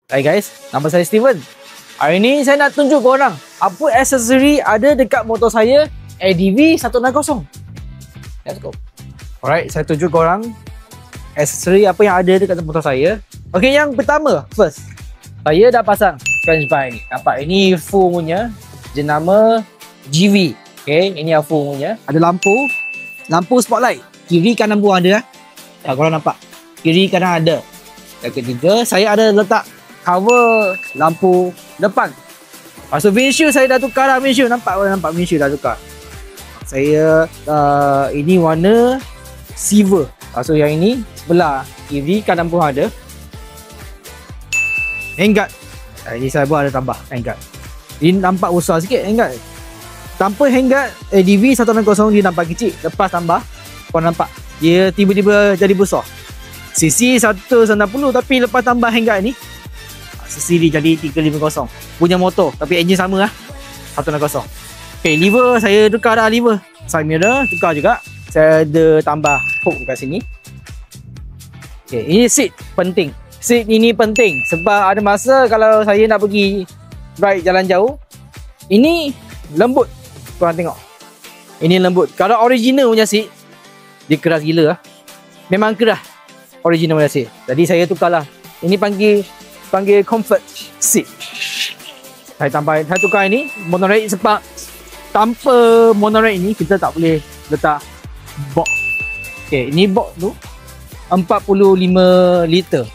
Hai guys, nama saya Steven. Hari ni saya nak tunjuk korang apa aksesori ada dekat motor saya ADV 160. Let's go. Alright, saya tunjuk korang aksesori apa yang ada dekat motor saya. Okay, yang pertama, first, saya dah pasang French bar ni. Nampak, ini full punya, jenama GV. Okay, ini yang full punya. Ada lampu spotlight. Kiri kanan pun ada. Korang nampak, kiri kanan ada. Yang ketiga, saya ada letak cover lampu depan. Lepas tu windshield saya dah tukar dah windshield. Nampak windshield dah tukar. Saya ini warna silver. Lepas tu yang ini sebelah kiri kanan pun ada. Handguard. Ini saya pun ada tambah handguard. Ini nampak besar sikit handguard. Tanpa handguard ADV 160 dia nampak kecil. Lepas tambah, korang nampak dia tiba-tiba jadi besar. CC 190 tapi lepas tambah handguard ni CC dia jadi 350 punya motor, tapi enjin sama lah 160. Okay, lever saya tukar dah, lever side mirror tukar juga. Saya ada tambah hook dekat sini. Okay, ini seat penting. Seat ini penting sebab ada masa kalau saya nak pergi ride jalan jauh, ini lembut. Korang tengok, ini lembut. Kalau original punya seat, dia keras gila lah. Memang keras original punya seat. Jadi saya tukarlah. Ini panggil comfort seat. Saya tukar ini monorail sebab tanpa monorail ini kita tak boleh letak box. Okay, ini box tu 45 liter.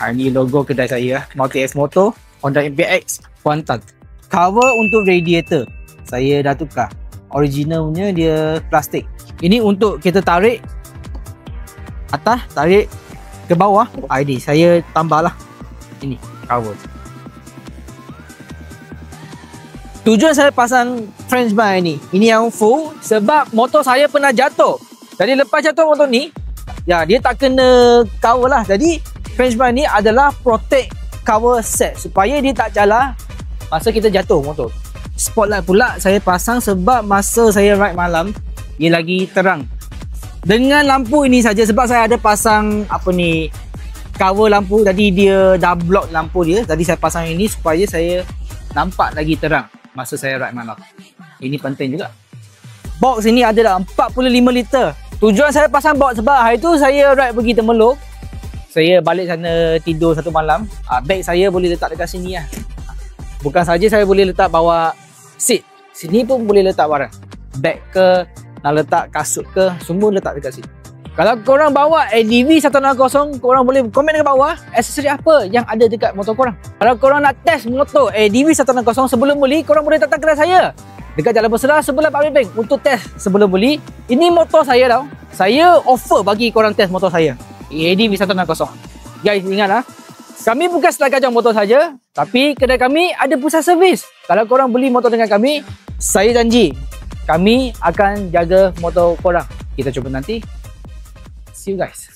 Ini logo kedai saya, Multi X Motor, Honda MPX Kuantan. Cover untuk radiator saya dah tukar. Original punya dia plastik. Ini untuk kita tarik atas, tarik ke bawah. Ini saya tambah lah ini cover. Tujuan saya pasang French bar ini yang full sebab motor saya pernah jatuh. Jadi lepas jatuh motor ni, ya dia tak kena cover lah. Jadi French bar ni adalah protect cover set supaya dia tak jalan masa kita jatuh motor. Spotlight pula saya pasang sebab masa saya ride malam dia lagi terang. Dengan lampu ini saja sebab saya ada pasang cover lampu, jadi dia dah block lampu dia. Jadi saya pasang ini supaya saya nampak lagi terang masa saya ride malam. Ini penting juga. Box ini ada dah 45 liter. Tujuan saya pasang box sebab hari tu saya ride pergi Temellow. Saya balik sana tidur satu malam. Bag saya boleh letak dekat sini lah. Bukan saja saya boleh letak bawa seat, sini pun boleh letak barang. Bag ke, nak letak kasut ke, semua letak dekat sini. Kalau korang bawa ADV 160, korang boleh komen ke bawah aksesori apa yang ada dekat motor korang. Kalau korang nak test motor ADV 160 sebelum beli, korang boleh datang kedai saya dekat Jalan Bersera sebelah Public Bank untuk test sebelum beli. Ini motor saya tau. Saya offer bagi korang test motor saya ADV 160. Guys, ingat lah, kami bukan sekadar motor saja, tapi kedai kami ada pusat servis. Kalau korang beli motor dengan kami, saya janji kami akan jaga motor korang. Kita cuba nanti. See you guys.